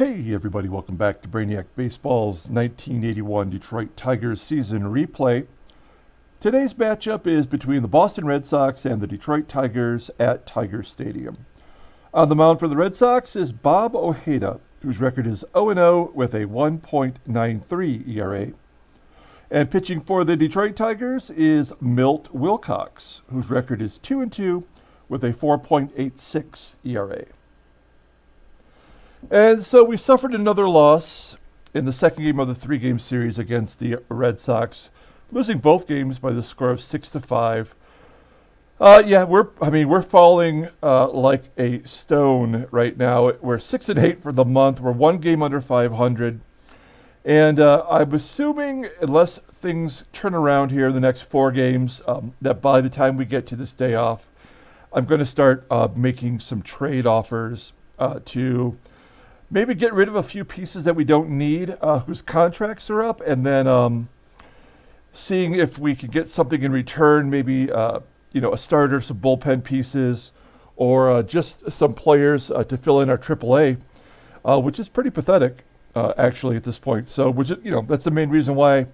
Hey everybody, welcome back to Brainiac Baseball's 1981 Detroit Tigers season replay. Today's matchup is between the Boston Red Sox and the Detroit Tigers at Tiger Stadium. On the mound for the Red Sox is Bob Ojeda, whose record is 0-0 with a 1.93 ERA. And pitching for the Detroit Tigers is Milt Wilcox, whose record is 2-2 with a 4.86 ERA. And so we suffered another loss in the second game of the three-game series against the Red Sox, losing both games by the score of 6-5. We're falling like a stone right now. We're 6-8 for the month. We're one game under 500. And I'm assuming, unless things turn around here in the next four games, that by the time we get to this day off, I'm going to start making some trade offers to maybe get rid of a few pieces that we don't need, whose contracts are up, and then seeing if we can get something in return, maybe a starter, some bullpen pieces, or just some players to fill in our AAA, which is pretty pathetic, actually, at this point. So, that's the main reason why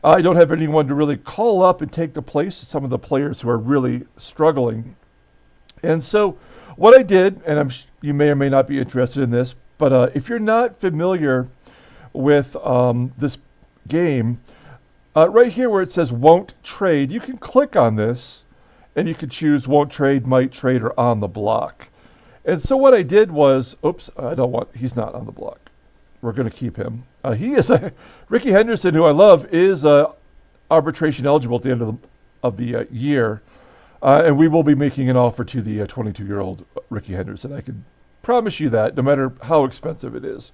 I don't have anyone to really call up and take the place of some of the players who are really struggling. And so, what I did, and you may or may not be interested in this, but if you're not familiar with this game, right here where it says won't trade, you can click on this and you can choose won't trade, might trade, or on the block. And so what I did was, he's not on the block. We're going to keep him. Ricky Henderson, who I love, is arbitration eligible at the end of the year. And we will be making an offer to the 22-year-old Ricky Henderson. I can promise you that, no matter how expensive it is.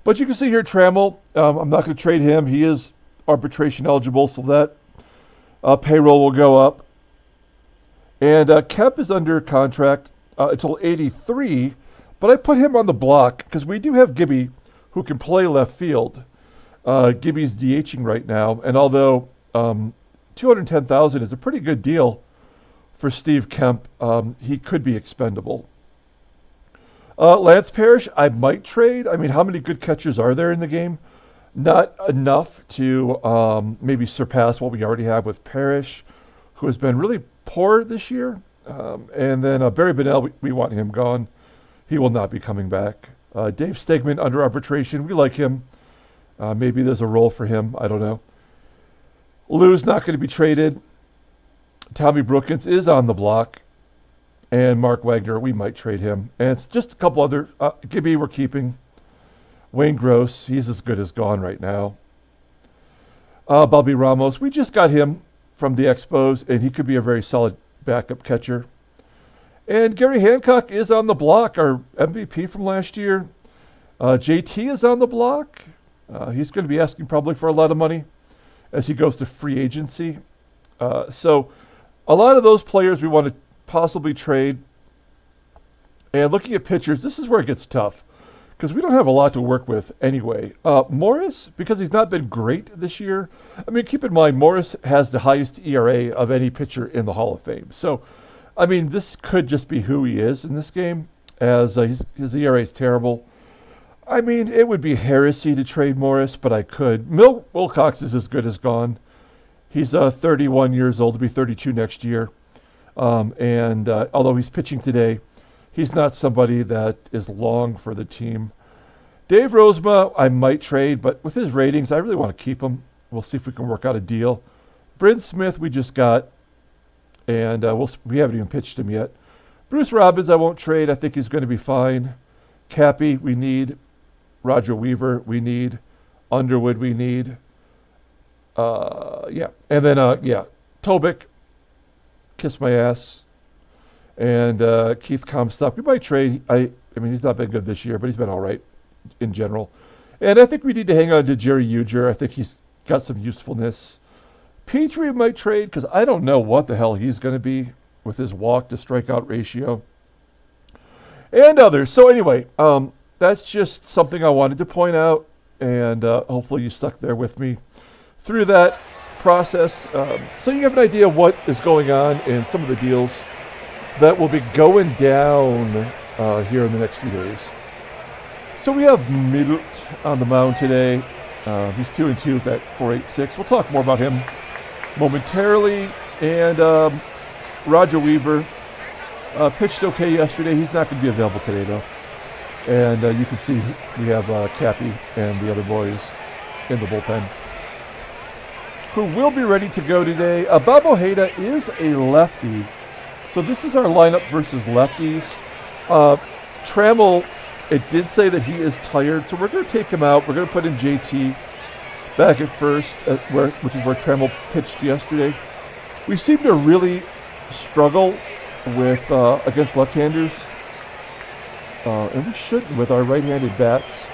But you can see here Trammell. I'm not going to trade him. He is arbitration eligible, so that payroll will go up. And Kemp is under contract until 83, but I put him on the block because we do have Gibby, who can play left field. Gibby's DHing right now, and although $210,000 is a pretty good deal for Steve Kemp, he could be expendable. Lance Parrish, I might trade. I mean, how many good catchers are there in the game? Not enough to maybe surpass what we already have with Parrish, who has been really poor this year. And then Barry Bonnell, we want him gone. He will not be coming back. Dave Stegman under arbitration. We like him. Maybe there's a role for him. I don't know. Lou's not going to be traded. Tommy Brookins is on the block. And Mark Wagner, we might trade him. And it's just a couple other. Gibby, we're keeping. Wayne Gross, he's as good as gone right now. Bobby Ramos, we just got him from the Expos, and he could be a very solid backup catcher. And Gary Hancock is on the block, our MVP from last year. JT is on the block. He's going to be asking probably for a lot of money as he goes to free agency. So a lot of those players we want to possibly trade. And looking at pitchers, this is where it gets tough because we don't have a lot to work with anyway. Morris, because he's not been great this year. I mean, keep in mind, Morris has the highest ERA of any pitcher in the Hall of Fame. So, I mean, this could just be who he is in this game, as his ERA is terrible. I mean, it would be heresy to trade Morris, but I could. Milt Wilcox is as good as gone. He's 31 years old, to be 32 next year. And although he's pitching today, he's not somebody that is long for the team. Dave Rozema, I might trade, but with his ratings, I really want to keep him. We'll see if we can work out a deal. Bryn Smith, we just got, and we haven't even pitched him yet. Bruce Robbins, I won't trade. I think he's going to be fine. Cappy, we need. Roger Weaver, we need. Underwood, we need. And then, Tobic, kiss my ass. And Keith Comstock, we might trade. I mean, he's not been good this year, but he's been all right in general. And I think we need to hang on to Jerry Uger. I think he's got some usefulness. Petrie might trade because I don't know what the hell he's going to be with his walk to strikeout ratio. And others. So anyway, that's just something I wanted to point out. And hopefully you stuck there with me through that process. So you have an idea what is going on in some of the deals that will be going down here in the next few days. So we have Milt on the mound today. He's 2-2 with that 4.86. We'll talk more about him momentarily. And Roger Weaver pitched okay yesterday. He's not going to be available today, though. And you can see we have Cappy and the other boys in the bullpen who will be ready to go today. Bob Ojeda is a lefty. So this is our lineup versus lefties. Trammell, it did say that he is tired, so we're going to take him out. We're going to put in JT back at first, which is where Trammell pitched yesterday. We seem to really struggle with against left-handers, and we shouldn't with our right-handed bats.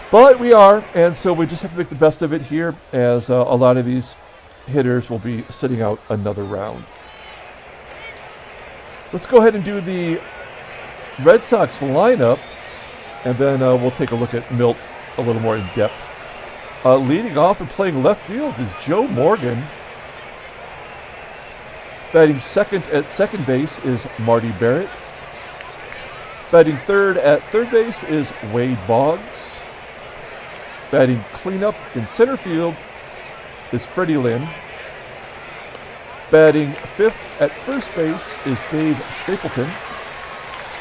But we are, and so we just have to make the best of it here, as a lot of these hitters will be sitting out another round. Let's go ahead and do the Red Sox lineup, and then we'll take a look at Milt a little more in depth. Leading off and playing left field is Joe Morgan. Batting second at second base is Marty Barrett. Batting third at third base is Wade Boggs. Batting cleanup in center field is Freddie Lynn. Batting fifth at first base is Dave Stapleton.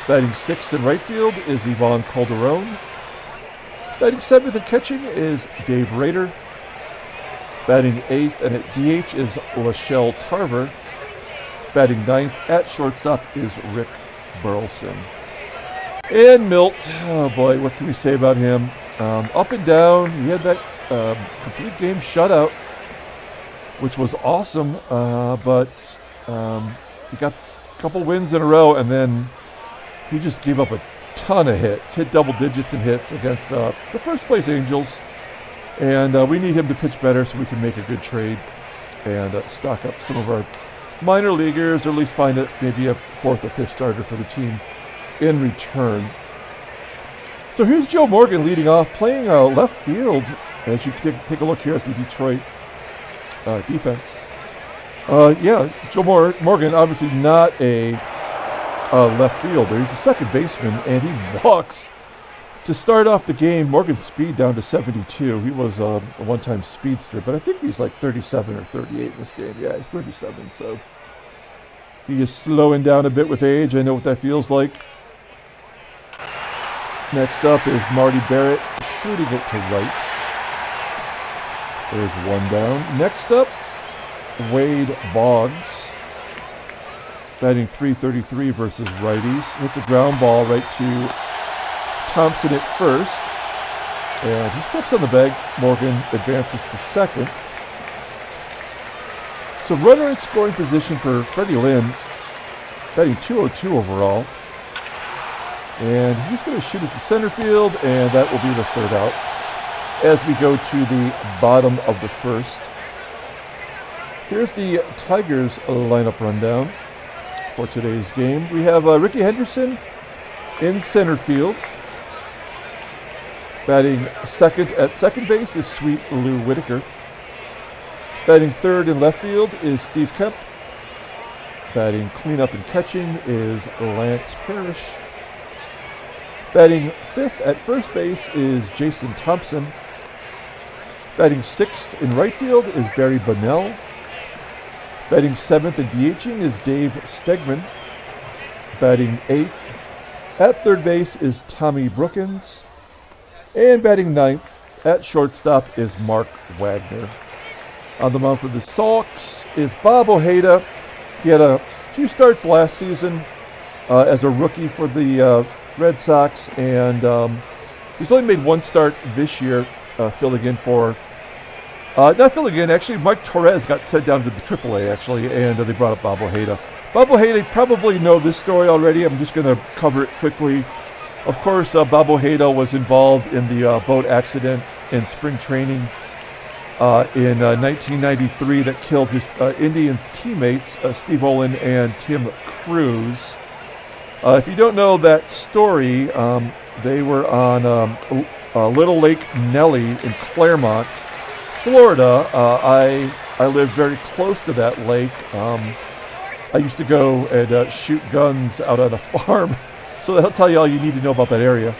Batting sixth in right field is Ivan Calderon. Batting seventh and catching is Dave Rader. Batting eighth and at DH is Lachelle Tarver. Batting ninth at shortstop is Rick Burlson. And Milt, oh boy, what can we say about him? Up and down, he had that complete game shutout, which was awesome, but he got a couple wins in a row, and then he just gave up a ton of hits, hit double digits in hits against the first place Angels. And we need him to pitch better so we can make a good trade and stock up some of our minor leaguers, or at least find maybe a fourth or fifth starter for the team in return. So here's Joe Morgan leading off, playing left field, as you can take a look here at the Detroit defense. Joe Morgan, obviously not a left fielder. He's a second baseman, and he walks. To start off the game, Morgan's speed down to 72. He was a one-time speedster, but I think he's like 37 or 38 in this game. Yeah, he's 37, so he is slowing down a bit with age. I know what that feels like. Next up is Marty Barrett, shooting it to right. There's one down. Next up, Wade Boggs, batting .333 versus righties. It's a ground ball right to Thompson at first, and he steps on the bag. Morgan advances to second. So runner in scoring position for Freddie Lynn, batting .202 overall. And he's going to shoot it to center field, and that will be the third out as we go to the bottom of the first. Here's the Tigers lineup rundown for today's game. We have Ricky Henderson in center field. Batting second at second base is Sweet Lou Whitaker. Batting third in left field is Steve Kemp. Batting cleanup and catching is Lance Parrish. Batting fifth at first base is Jason Thompson. Batting sixth in right field is Barry Bonnell. Batting seventh and DHing is Dave Stegman. Batting eighth at third base is Tommy Brookins. And batting ninth at shortstop is Mark Wagner. On the mound for the Sox is Bob Ojeda. He had a few starts last season as a rookie for the Red Sox, and he's only made one start this year, filling in for, not filling in, actually, Mike Torres got sent down to the AAA, actually, and they brought up Bob Ojeda. Bob Ojeda, you probably know this story already. I'm just going to cover it quickly. Of course, Bob Ojeda was involved in the boat accident in spring training in 1993 that killed his Indians teammates, Steve Olin and Tim Cruz. If you don't know that story, they were on Little Lake Nellie in Claremont, Florida. I lived very close to that lake. I used to go and shoot guns out on a farm. So that'll tell you all you need to know about that area.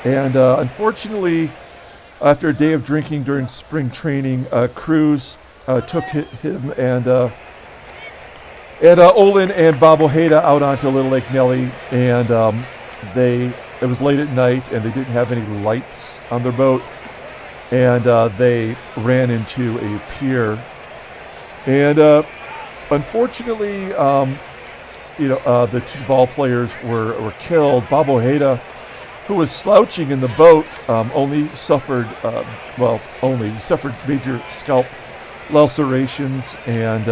And unfortunately, after a day of drinking during spring training, Cruz took him and Olin and Bob Ojeda out onto Little Lake Nellie, and it was late at night, and they didn't have any lights on their boat, and they ran into a pier, and unfortunately, the two ball players were killed. Bob Ojeda, who was slouching in the boat, only suffered major scalp lacerations, and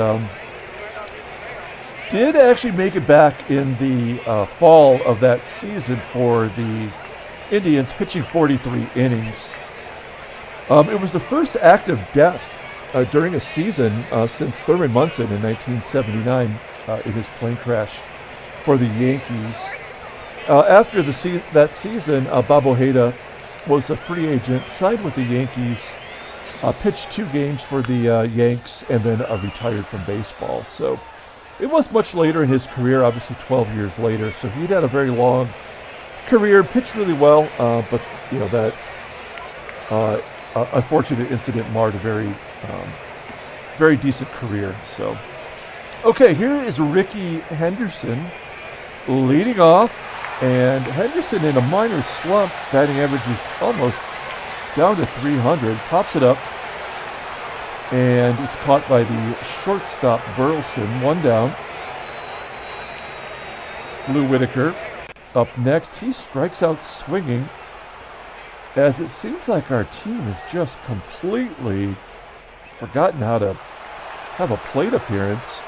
did actually make it back in the fall of that season for the Indians, pitching 43 innings. It was the first active death during a season since Thurman Munson in 1979 in his plane crash for the Yankees. After that season, Bob Ojeda was a free agent, signed with the Yankees, pitched 2 games for the Yanks, and then retired from baseball. So it was much later in his career, obviously 12 years later. So he'd had a very long career, pitched really well, but that unfortunate incident marred a very decent career. So, okay, here is Ricky Henderson leading off. And Henderson, in a minor slump, batting average is almost down to 300, pops it up, and it's caught by the shortstop Burlson, 1 down. Lou Whitaker up next. He strikes out swinging, as it seems like our team has just completely forgotten how to have a plate appearance.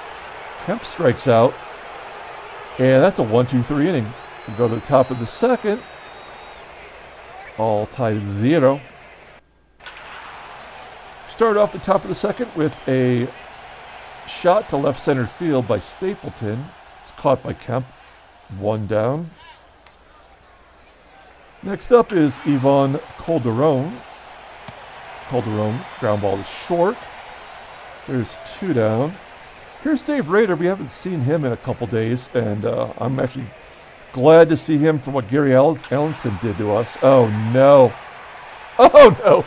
Kemp strikes out, and that's a 1-2-3 inning. We go to the top of the second, all tied at 0. Start off the top of the second with a shot to left center field by Stapleton. It's caught by Kemp, 1 down. Next up is Ivan Calderon. Calderon, ground ball to short. There's 2 down. Here's Dave Rader. We haven't seen him in a couple days, and I'm actually glad to see him from what Gary Allenson did to us. Oh, no. Oh, no.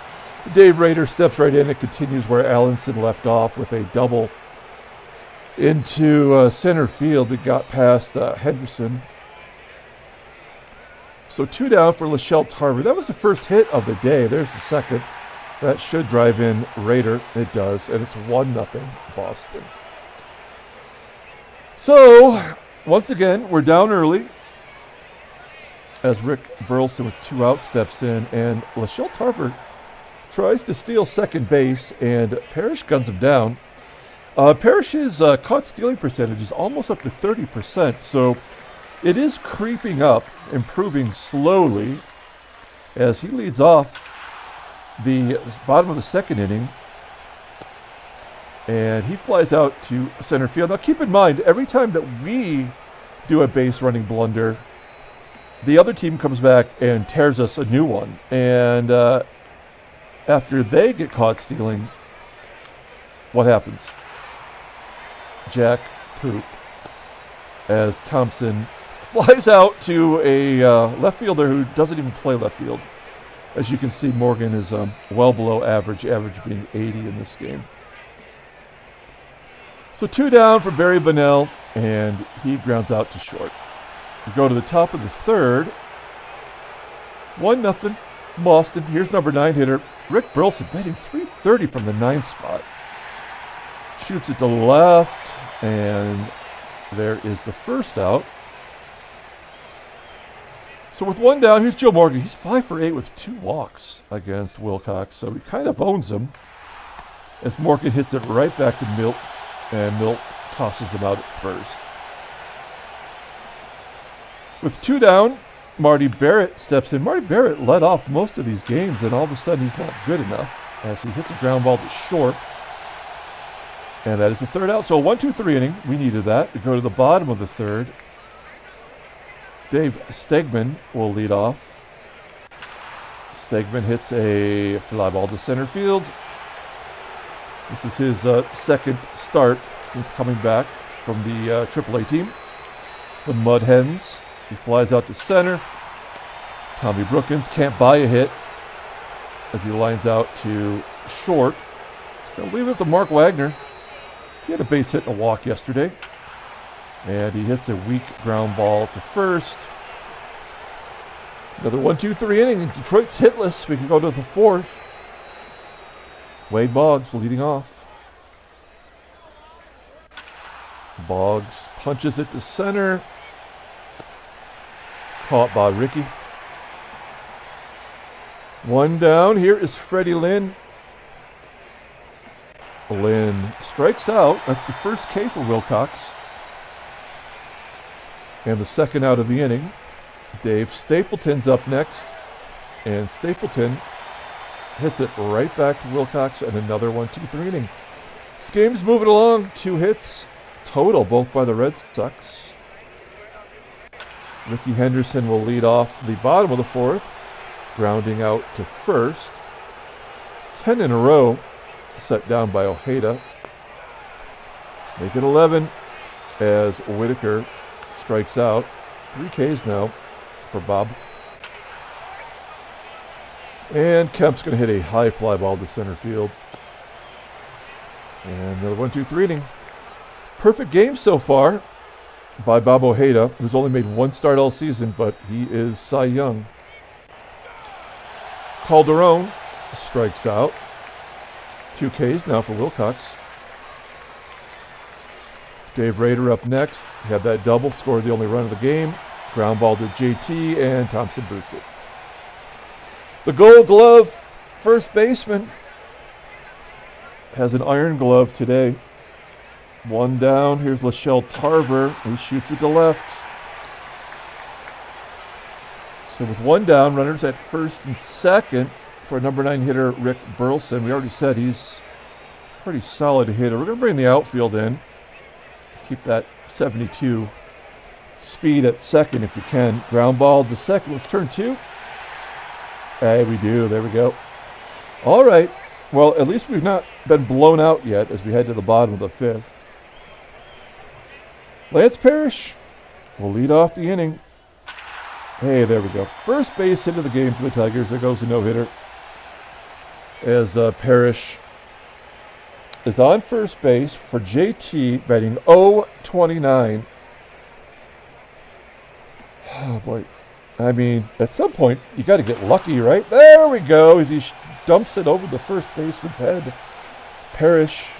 Dave Rader steps right in and continues where Allenson left off with a double into center field that got past Henderson. So 2 down for Lachelle Tarver. That was the first hit of the day. There's the second. That should drive in Rader. It does, and it's 1-0 Boston. So, once again, we're down early as Rick Burlson with 2 outs steps in, and Lachelle Tarver tries to steal second base, and Parrish guns him down. Parrish's caught stealing percentage is almost up to 30%, so it is creeping up, improving slowly as he leads off the bottom of the second inning, and he flies out to center field. Now keep in mind, every time that we do a base running blunder, the other team comes back and tears us a new one. And after they get caught stealing, what happens? Jack poop, as Thompson flies out to a left fielder who doesn't even play left field. As you can see, Morgan is well below average being 80 in this game. So 2 down for Barry Bonnell, and he grounds out to short. We go to the top of the third. 1-0 Boston. Here's number 9 hitter Rick Burlson, batting .330 from the 9th spot. Shoots it to left, and there is the first out. So with 1 down, here's Joe Morgan. He's 5 for 8 with 2 walks against Wilcox, so he kind of owns him as Morgan hits it right back to Milt, and Milt tosses him out at first. With 2 down, Marty Barrett steps in. Marty Barrett led off most of these games, and all of a sudden he's not good enough as he hits a ground ball to short. And that is the third out. So a 1-2-3 inning. We needed that. We go to the bottom of the third. Dave Stegman will lead off. Stegman hits a fly ball to center field. This is his second start since coming back from the AAA team. The Mud Hens. He flies out to center. Tommy Brookins can't buy a hit as he lines out to short. He's going to leave it to Mark Wagner. He had a base hit and a walk yesterday. And he hits a weak ground ball to first. Another 1-2-3 inning. Detroit's hitless. We can go to the fourth. Wade Boggs leading off. Boggs punches it to center. Caught by Ricky. One down. Here is Freddie Lynn. Lynn strikes out. That's the first K for Wilcox. And the second out of the inning. Dave Stapleton's up next. And Stapleton hits it right back to Wilcox and another 1-2-3 inning. This game's moving along. 2 hits total, both by the Red Sox. Ricky Henderson will lead off the bottom of the fourth, grounding out to first. It's 10 in a row, set down by Ojeda. Make it 11 as Whitaker strikes out. 3 Ks now for Bob. And Kemp's going to hit a high fly ball to center field. And another 1-2-3 inning. Perfect game so far by Bob Ojeda, who's only made 1 start all season, but he is Cy Young. Calderon strikes out. 2 Ks now for Wilcox. Dave Rader up next. He had that double, scored the only run of the game. Ground ball to JT, and Thompson boots it. The Gold Glove first baseman has an Iron Glove today. 1 down. Here's Lachelle Tarver. He shoots it to left. So with 1 down, runners at first and second for number 9 hitter Rick Burlson. We already said he's a pretty solid hitter. We're going to bring the outfield in. Keep that 72 speed at second if we can. Ground ball to second. Let's turn 2. Hey, we do. There we go. All right. Well, at least we've not been blown out yet as we head to the bottom of the 5th. Lance Parrish will lead off the inning. Hey, there we go. First base hit of the game for the Tigers. There goes a no-hitter. As Parrish is on first base for JT, batting .029. Oh, boy. I mean, at some point, you got to get lucky, right? There we go. As he dumps it over the first baseman's head. Parrish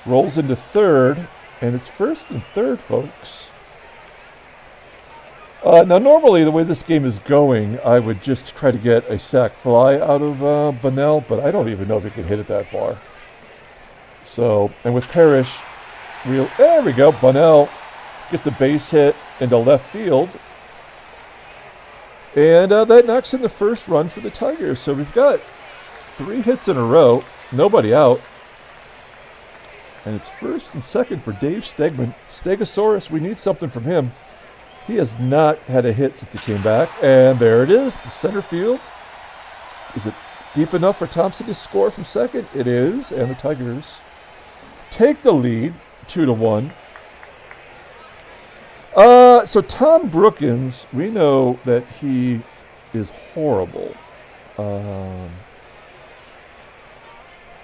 rolls into third, and it's first and third, folks. Now, normally, the way this game is going, I would just try to get a sac fly out of Bonnell, but I don't even know if he can hit it that far. So, and with Parrish, there we go. Bonnell gets a base hit into left field. And that knocks in the first run for the Tigers. So we've got 3 hits in a row, nobody out. And it's first and second for Dave Stegman. Stegosaurus, we need something from him. He has not had a hit since he came back. And there it is, the center field. Is it deep enough for Thompson to score from second? It is, and the Tigers take the lead, 2-1. So Tom Brookins, we know that he is horrible.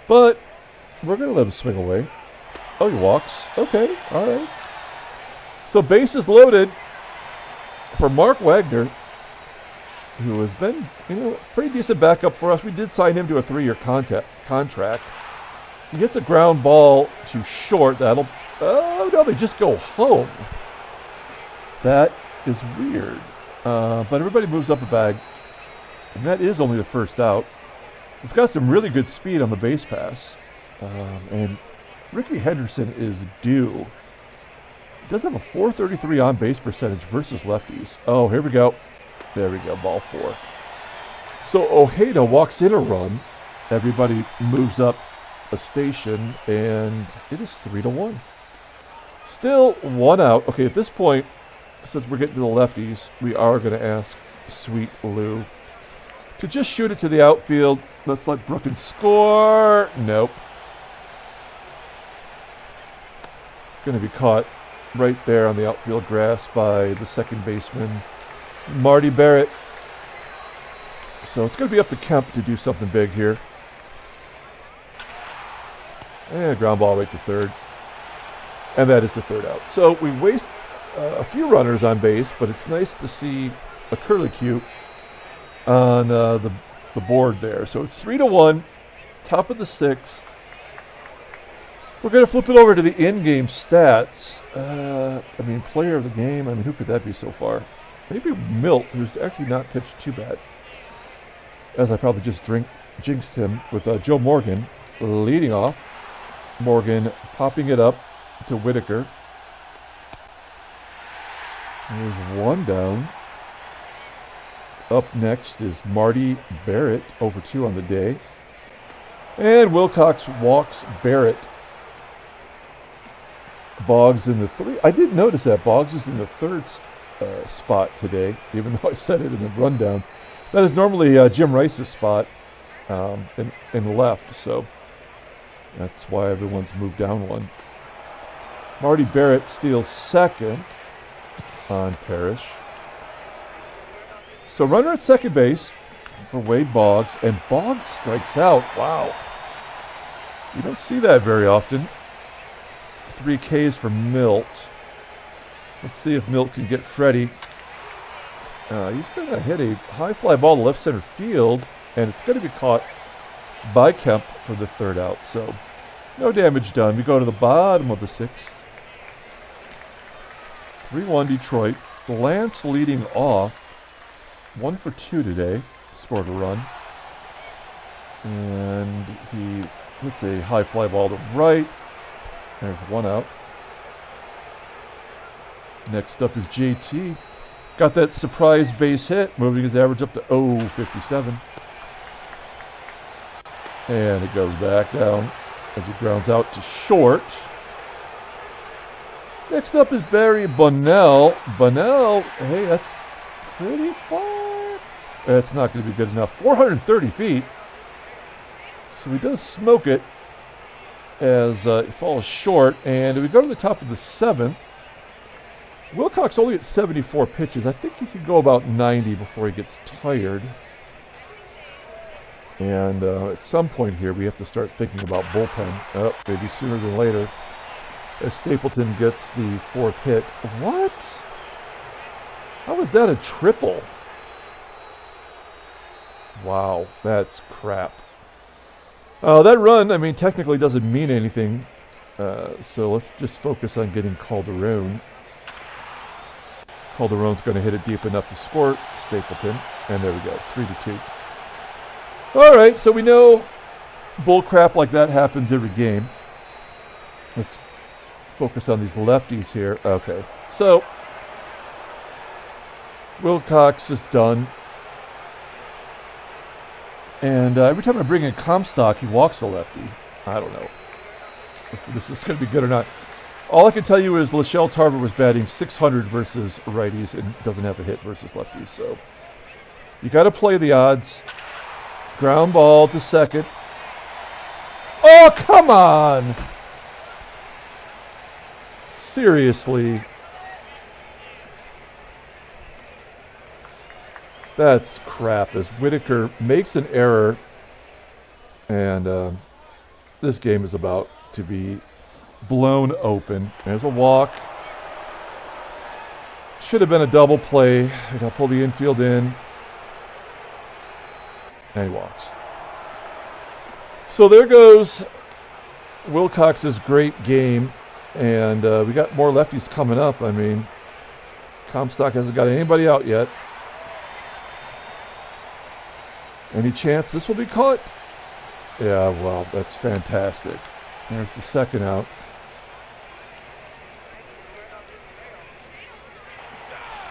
But we're going to let him swing away. Oh, he walks. Okay, all right. So bases loaded for Mark Wagner, who has been, pretty decent backup for us. We did sign him to a 3-year contract. He gets a ground ball to short. Oh, no, they just go home. That is weird. But everybody moves up a bag. And that is only the first out. We've got some really good speed on the base pass. And Ricky Henderson is due. He does have a .433 on-base percentage versus lefties. Oh, here we go. There we go, ball 4. So Ojeda walks in a run. Everybody moves up a station, and it is 3-1. Still 1 out. Okay, at this point, since we're getting to the lefties, we are going to ask Sweet Lou to just shoot it to the outfield. Let's let Brookins score. Nope. Going to be caught right there on the outfield grass by the second baseman, Marty Barrett. So it's going to be up to Kemp to do something big here. And ground ball right to third. And that is the third out. So we waste a few runners on base, but it's nice to see a curlicue on the board there. So it's 3-1, top of the sixth. We're going to flip it over to the in-game stats. Player of the game. Who could that be so far? Maybe Milt, who's actually not pitched too bad. As I probably just jinxed him with Joe Morgan leading off. Morgan popping it up to Whitaker. There's one down. Up next is Marty Barrett, over 2 on the day. And Wilcox walks Barrett. Boggs in the 3. I did notice that Boggs is in the 3rd spot today, even though I said it in the rundown. That is normally Jim Rice's spot in left, so that's why everyone's moved down one. Marty Barrett steals 2nd on Parrish. So runner at second base for Wade Boggs, and Boggs strikes out. Wow. You don't see that very often. 3 Ks for Milt. Let's see if Milt can get Freddie. He's going to hit a high fly ball to left center field, and it's going to be caught by Kemp for the 3rd out. So no damage done. We go to the bottom of the 6th. 3-1 Detroit. Lance leading off. 1 for 2 today. Scored a run. And he hits a high fly ball to right. There's 1 out. Next up is JT. Got that surprise base hit, moving his average up to 0.57. And it goes back down as he grounds out to short. Next up is Barry Bonnell. Bonnell, hey, that's pretty far. That's not going to be good enough. 430 feet. So he does smoke it as it falls short. And we go to the top of the 7th. Wilcox only at 74 pitches. I think he could go about 90 before he gets tired. And at some point here, we have to start thinking about bullpen. Maybe sooner than later. As Stapleton gets the 4th hit. What? How is that a triple? Wow, that's crap. That run, technically doesn't mean anything. So let's just focus on getting Calderon. Calderon's going to hit it deep enough to score Stapleton. And there we go, 3-2. All right, so we know bull crap like that happens every game. Let's focus on these lefties here. Okay, so Wilcox is done. And every time I bring in Comstock, he walks a lefty. I don't know if this is going to be good or not. All I can tell you is Lachelle Tarver was batting 600 versus righties and doesn't have a hit versus lefties. So you got to play the odds. Ground ball to second. Oh, come on. Seriously. That's crap as Whitaker makes an error. And this game is about to be blown open. There's a walk. Should have been a double play. I got to pull the infield in. And he walks. So there goes Wilcox's great game. And we got more lefties coming up. Comstock hasn't got anybody out yet. Any chance this will be caught? Yeah, well, that's fantastic. There's the 2nd out.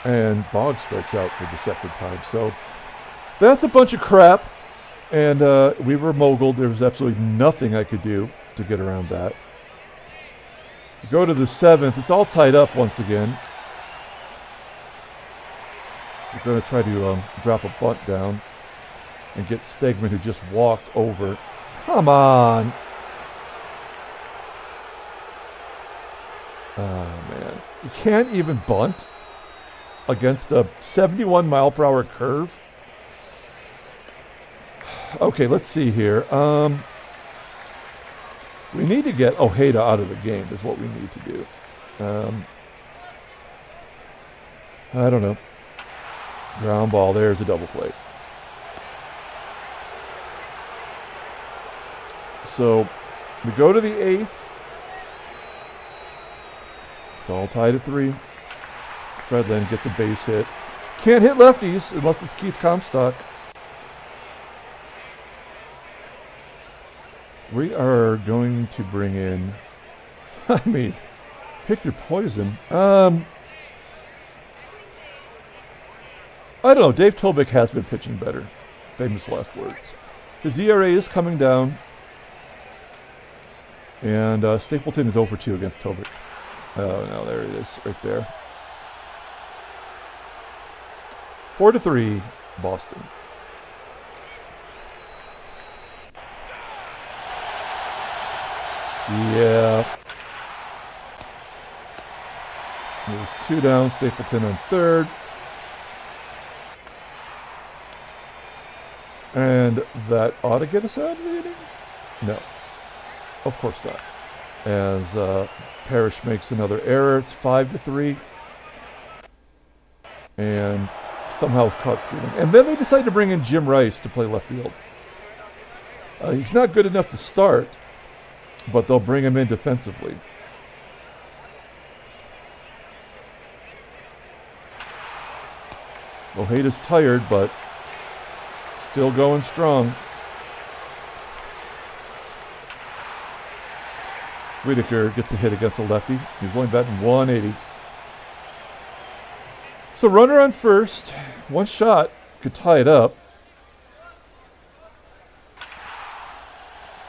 And Boggs strikes out for the 2nd time. So that's a bunch of crap. And we were moguled. There was absolutely nothing I could do to get around that. Go to the 7th. It's all tied up once again. We're going to try to drop a bunt down and get Stegman, who just walked over. Come on. Oh, man. You can't even bunt against a 71-mile-per-hour curve. Okay, let's see here. We need to get Ojeda out of the game is what we need to do. I don't know. Ground ball. There's a double play. So we go to the 8th. It's all tied at 3. Fredlin gets a base hit. Can't hit lefties unless it's Keith Comstock. We are going to bring in, I mean, pick your poison. I don't know. Dave Tobik has been pitching better. Famous last words. His ERA is coming down. And Stapleton is 0-for-2 against Tobik. Oh, no, there it is, right there. 4-3, Boston. Yeah. There's 2 down, Stapleton on 3rd. And that ought to get us out of the inning? No. Of course not. As Parrish makes another error, it's 5-3. And somehow is caught stealing. And then they decide to bring in Jim Rice to play left field. He's not good enough to start, but they'll bring him in defensively. Ojeda's tired, but still going strong. Whitaker gets a hit against a lefty. He's only batting 180. So runner on first. One shot could tie it up.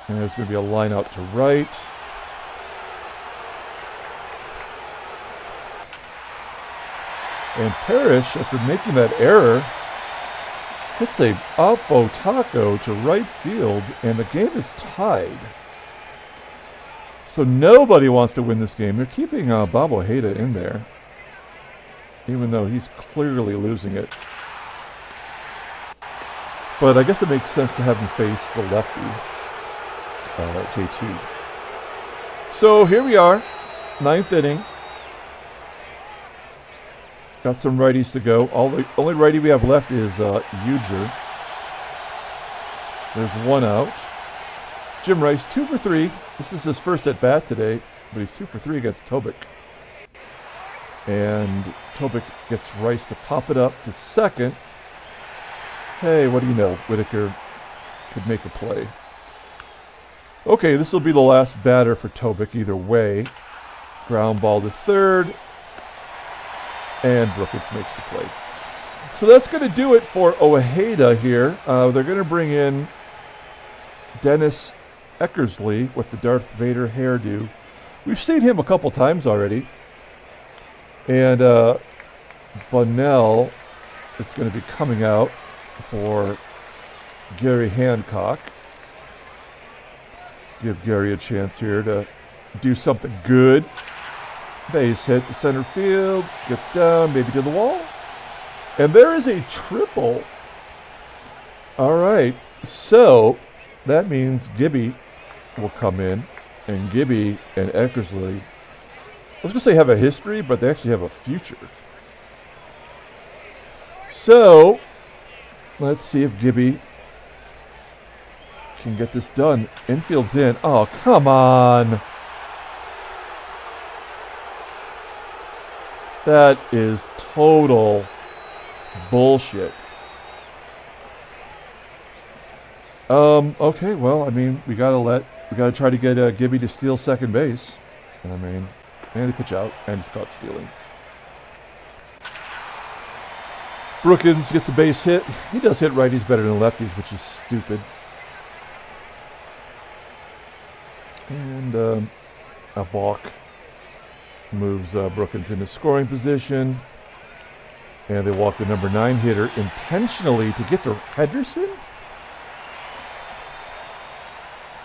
And there's going to be a line out to right. And Parrish, after making that error, hits a oppo taco to right field, and the game is tied. So nobody wants to win this game. They're keeping Bob Ojeda in there, even though he's clearly losing it. But I guess it makes sense to have him face the lefty, JT. So here we are, 9th inning. Got some righties to go. The only righty we have left is Uger. There's 1 out. Jim Rice, 2-for-3. This is his first at bat today, but he's 2-for-3 against Tobik. And Tobik gets Rice to pop it up to second. Hey, what do you know? Whitaker could make a play. Okay, this will be the last batter for Tobik either way. Ground ball to third. And Brookins makes the play. So that's going to do it for Ojeda here. They're going to bring in Dennis Eckersley with the Darth Vader hairdo. We've seen him a couple times already. And Bonnell is going to be coming out for Gary Hancock. Give Gary a chance here to do something good. Base hit to center field, gets down, maybe to the wall. And there is a triple. All right, so that means Gibby will come in, and Gibby and Eckersley, I was going to say have a history, but they actually have a future. So let's see if Gibby can get this done. Infield's in. Oh, come on. That is total bullshit. Okay, well, I mean, we gotta try to get Gibby to steal second base. I mean, and they pitch out, and he's caught stealing. Brookins gets a base hit. He does hit righties better than lefties, which is stupid. And a balk moves Brookins into scoring position. And they walk the number 9 hitter intentionally to get to Henderson?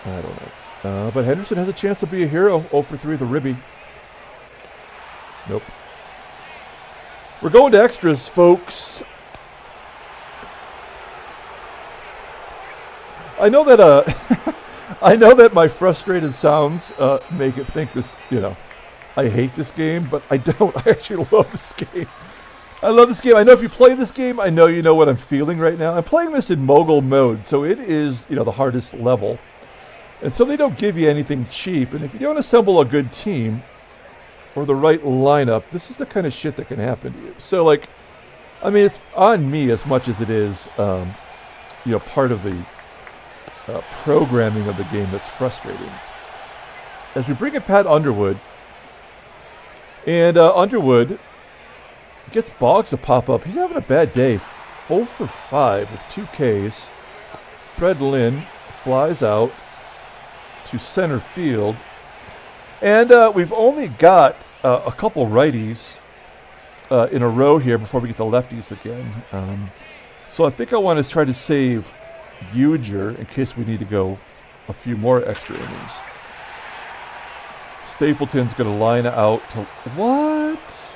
I don't know. But Henderson has a chance to be a hero. 0-for-3 with a ribby. Nope. We're going to extras, folks. I know that I know that my frustrated sounds make it think this, I hate this game, but I don't. I actually love this game. I love this game. I know if you play this game, I know you know what I'm feeling right now. I'm playing this in Mogul mode, so it is, the hardest level. And so they don't give you anything cheap. And if you don't assemble a good team or the right lineup, this is the kind of shit that can happen to you. So, it's on me as much as it is, part of the programming of the game that's frustrating. As we bring in Pat Underwood, and Underwood gets Boggs to pop up. He's having a bad day. 0 for 5 with 2 Ks. Fred Lynn flies out to center field. And we've only got a couple righties in a row here before we get the lefties again. So I think I want to try to save Uger in case we need to go a few more extra innings. Stapleton's going to line out to... What?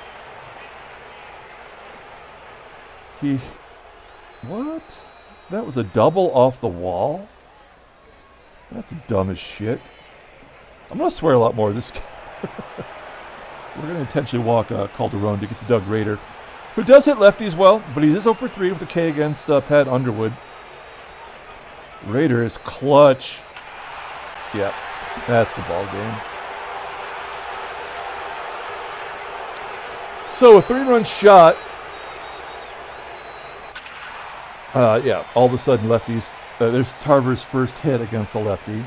What? That was a double off the wall? That's dumb as shit. I'm going to swear a lot more this game. We're going to intentionally walk Calderon to get to Doug Rader, who does hit lefties well, but he is 0 for 3 with a K against Pat Underwood. Rader is clutch. Yeah, that's the ball game. So a 3-run shot. All of a sudden lefties. There's Tarver's first hit against a lefty.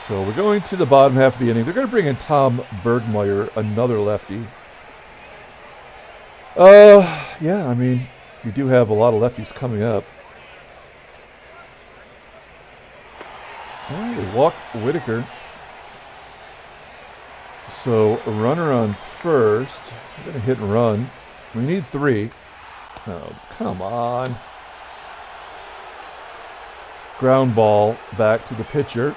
So we're going to the bottom half of the inning. They're going to bring in Tom Bergmeyer, another lefty. You do have a lot of lefties coming up. They walk Whitaker. So a runner on first. We're going to hit and run. We need 3. Oh, come on. Ground ball back to the pitcher.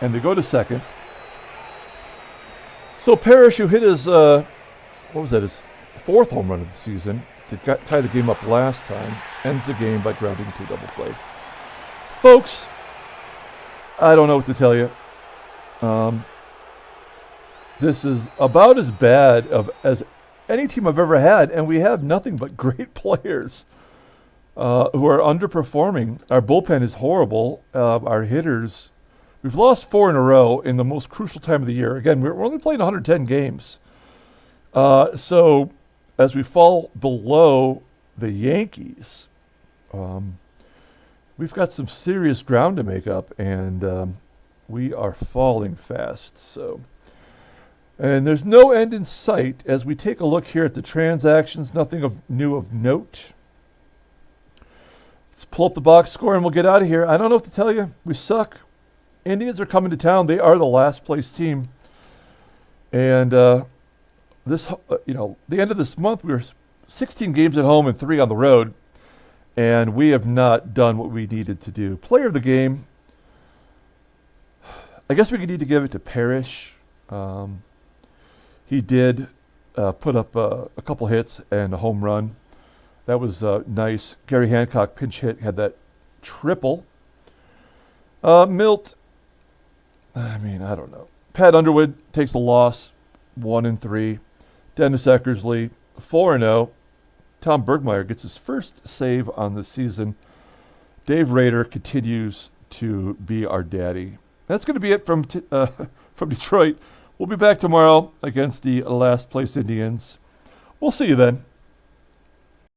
And they go to second. So Parrish, who hit his, his 4th home run of the season to tie the game up last time, ends the game by grounding to double play. Folks, I don't know what to tell you. This is about as bad as any team I've ever had, and we have nothing but great players who are underperforming. Our bullpen is horrible. Our hitters, we've lost 4 in a row in the most crucial time of the year. Again, we're only playing 110 games. So as we fall below the Yankees, we've got some serious ground to make up, and we are falling fast. And there's no end in sight as we take a look here at the transactions. Nothing new of note. Let's pull up the box score and we'll get out of here. I don't know what to tell you. We suck. Indians are coming to town. They are the last place team. And the end of this month, we were 16 games at home and 3 on the road. And we have not done what we needed to do. Player of the game, I guess we could need to give it to Parrish. He did put up a couple hits and a home run. That was nice. Gary Hancock pinch hit, had that triple. Milt, I don't know. Pat Underwood takes the loss, 1-3. Dennis Eckersley, 4-0. Tom Bergmeyer gets his first save on the season. Dave Rader continues to be our daddy. That's going to be it from Detroit. We'll be back tomorrow against the last place Indians. We'll see you then.